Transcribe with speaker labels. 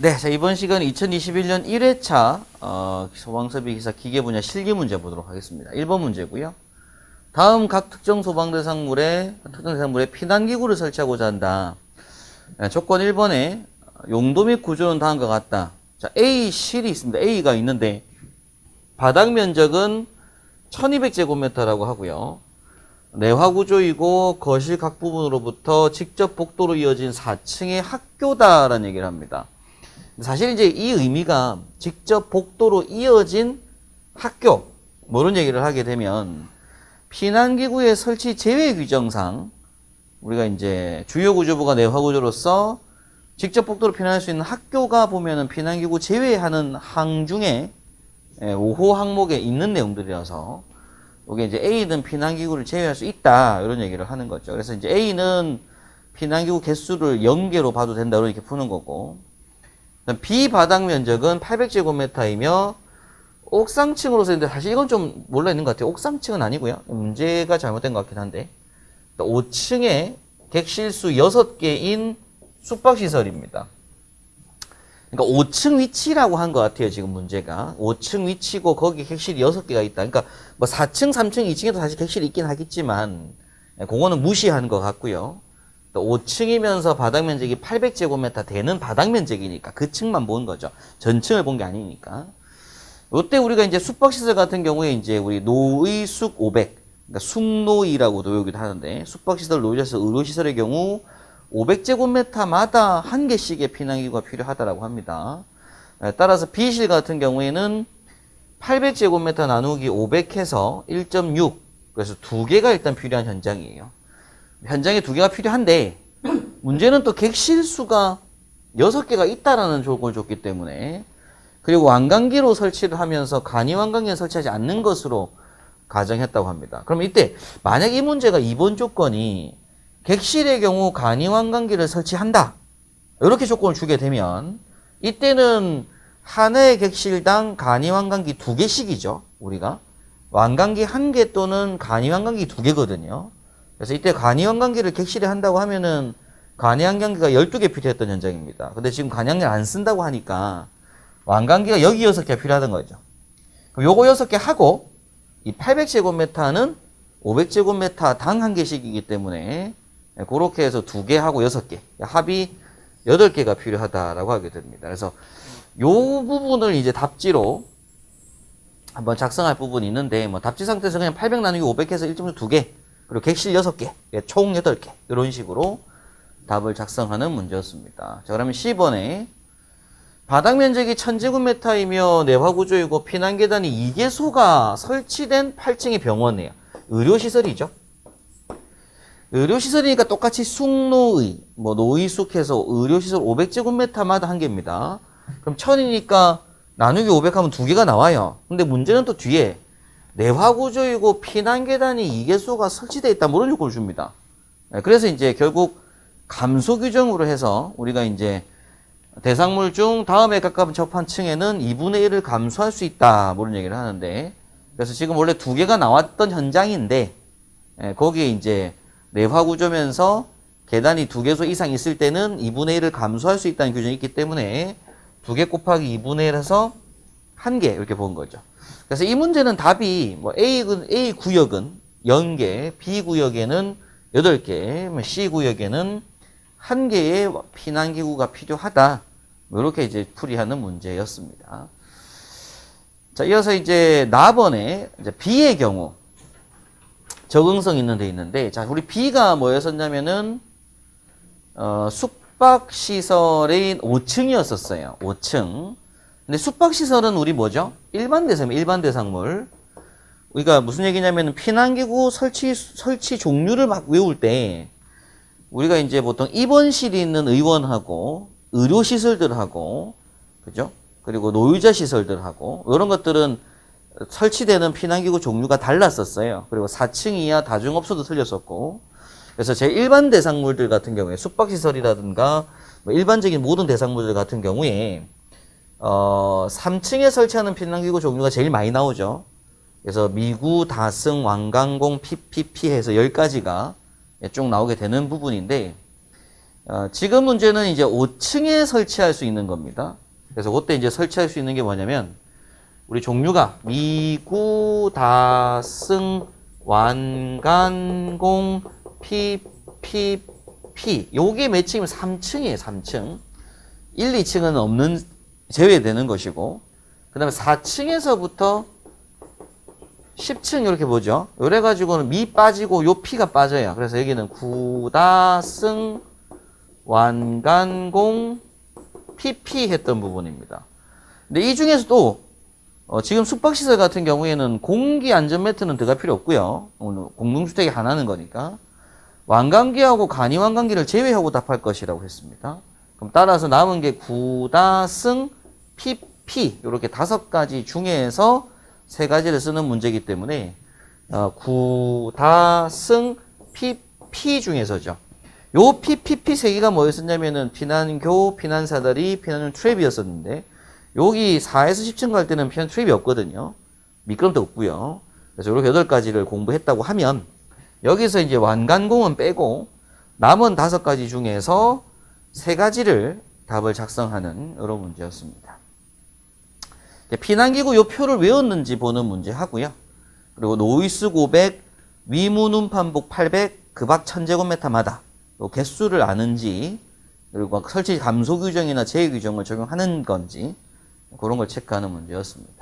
Speaker 1: 네, 자, 이번 시간은 2021년 1회차 소방섭의 기사 기계 분야 실기 문제 보도록 하겠습니다. 1번 문제고요. 다음 각 특정 소방대상물에 피난기구를 설치하고자 한다. 조건 1번에 용도 및 구조는 다음과 같다. 자, A 실이 있습니다. A가 있는데 바닥 면적은 1200제곱미터라고 하고요. 내화구조이고 거실 각 부분으로부터 직접 복도로 이어진 4층의 학교다라는 얘기를 합니다. 사실 이제 이 의미가 직접 복도로 이어진 학교, 뭐 이런 얘기를 하게 되면 피난기구의 설치 제외 규정상 우리가 이제 주요 구조부가 내화구조로서 직접 복도로 피난할 수 있는 학교가 보면은 피난기구 제외하는 항 중에 5호 항목에 있는 내용들이라서 이게 이제 A는 피난기구를 제외할 수 있다 이런 얘기를 하는 거죠. 그래서 이제 A는 피난기구 개수를 0개로 봐도 된다 이렇게 푸는 거고, B 바닥 면적은 800제곱미터이며 옥상층으로서 있는데 사실 이건 좀 몰라 있는 것 같아요. 옥상층은 아니고요. 문제가 잘못된 것 같긴 한데 5층에 객실수 6개인 숙박시설입니다. 그러니까 5층 위치라고 한 것 같아요. 지금 문제가 5층 위치고 거기 객실이 6개가 있다. 그러니까 뭐 4층, 3층, 2층에도 사실 객실이 있긴 하겠지만 그거는 무시한 것 같고요. 5층이면서 바닥 면적이 800제곱미터 되는 바닥 면적이니까 그 층만 본 거죠. 전층을 본 게 아니니까. 이때 우리가 이제 숙박시설 같은 경우에 이제 우리 노의숙 500, 그러니까 숙노의라고도 여기도 하는데 숙박시설, 노의시설, 의료시설의 경우 500제곱미터마다 한 개씩의 피난기구가 필요하다라고 합니다. 따라서 B실 같은 경우에는 800제곱미터 나누기 500해서 1.6, 그래서 2개가 일단 필요한 현장이에요. 현장에 2개가 필요한데 문제는 또 객실수가 6개가 있다라는 조건을 줬기 때문에, 그리고 완강기로 설치를 하면서 간이완강기를 설치하지 않는 것으로 가정했다고 합니다. 그럼 이때 만약 이 문제가 2번 조건이 객실의 경우 간이완강기를 설치한다 이렇게 조건을 주게 되면 이때는 하나의 객실당 간이완강기 2개씩이죠. 우리가 완강기 1개 또는 간이완강기 2개거든요. 그래서 이때 간이완강기를 객실에 한다고 하면은 간이완강기가 12개 필요했던 현장입니다. 근데 지금 간이완강기를 안 쓴다고 하니까 완강기가 여기 6개가 필요하던 거죠. 그럼 요거 6개 하고 이 800제곱미터는 500제곱미터 당 1개씩이기 때문에 그렇게 해서 2개 하고 6개, 합이 8개가 필요하다라고 하게 됩니다. 그래서 요 부분을 이제 답지로 한번 작성할 부분이 있는데, 뭐 답지 상태에서 그냥 800 나누기 500 해서 1.6 2개, 그리고 객실 6개, 총 8개, 이런 식으로 답을 작성하는 문제였습니다. 자, 그러면 10번에 바닥 면적이 1000제곱미터이며 내화구조이고 피난계단이 2개소가 설치된 8층의 병원이에요. 의료시설이죠. 의료시설이니까 똑같이 숙노의, 뭐 노의숙해서 의료시설 500제곱미터마다 한 개입니다. 그럼 1000이니까 나누기 500 하면 2개가 나와요. 근데 문제는 또 뒤에 내화구조이고 피난계단이 2개소가 설치되어 있다, 뭐 이런 요건을 줍니다. 그래서 이제 결국 감소 규정으로 해서 우리가 이제 대상물 중 다음에 가까운 접한 층에는 2분의 1을 감소할 수 있다, 뭐 이런 얘기를 하는데, 그래서 지금 원래 2개가 나왔던 현장인데 거기에 이제 내화구조면서 계단이 2개소 이상 있을 때는 2분의 1을 감소할 수 있다는 규정이 있기 때문에 2개 곱하기 2분의 1 해서 1개 이렇게 본 거죠. 그래서 이 문제는 답이 뭐 A 구역은 0개, B 구역에는 8개, C 구역에는 1개의 피난기구가 필요하다, 이렇게 이제 풀이하는 문제였습니다. 자, 이어서 이제 나번에 이제 B의 경우 적응성 있는 데 있는데, 자, 우리 B가 뭐였었냐면은 숙박시설인 5층이었었어요. 5층. 근데 숙박시설은 우리 뭐죠? 일반 대상물. 우리가 무슨 얘기냐면은 피난기구 설치 종류를 막 외울 때 우리가 이제 보통 입원실이 있는 의원하고 의료시설들하고, 그죠? 그리고 노유자 시설들하고 이런 것들은 설치되는 피난기구 종류가 달랐었어요. 그리고 4층 이하 다중업소도 틀렸었고, 그래서 제 일반 대상물들 같은 경우에 숙박시설이라든가 뭐 일반적인 모든 대상물들 같은 경우에 3층에 설치하는 피난기구 종류가 제일 많이 나오죠. 그래서 미구, 다승, 완강공, PPP 해서 10가지가 쭉 나오게 되는 부분인데, 지금 문제는 이제 5층에 설치할 수 있는 겁니다. 그래서 그때 이제 설치할 수 있는 게 뭐냐면 우리 종류가 미구, 다승, 완간공, PPP 요게 몇 층이면 3층이에요. 3층. 1, 2층은 없는 제외되는 것이고 그 다음에 4층에서부터 10층 이렇게 보죠. 요래 가지고는 미 빠지고 요 피가 빠져요. 그래서 여기는 구다승, 완간공, PP 했던 부분입니다. 근데 이 중에서도 지금 숙박시설 같은 경우에는 공기 안전 매트는 들어갈 필요 없고요. 공동주택이 하나는 거니까 완강기하고 간이완강기를 제외하고 답할 것이라고 했습니다. 그럼 따라서 남은 게 구다승, PP 이렇게 5가지 중에서 3가지를 쓰는 문제이기 때문에 구다승, PP 중에서죠. 요 PPP 3개가 뭐였었냐면은 피난교, 피난사다리, 피난용 트랩이었었는데 여기 4에서 10층 갈 때는 피난 트랩이 없거든요. 미끄럼도 없고요. 그래서 이렇게 8가지를 공부했다고 하면 여기서 이제 완간공은 빼고 남은 5가지 중에서 3가지를 답을 작성하는 이런 문제였습니다. 피난기구 요 표를 외웠는지 보는 문제 하고요. 그리고 노이스 고백, 위문 운판복 800, 급악 1000제곱미터마다 요 개수를 아는지 그리고 설치 감소 규정이나 제외 규정을 적용하는 건지 그런 걸 체크하는 문제였습니다.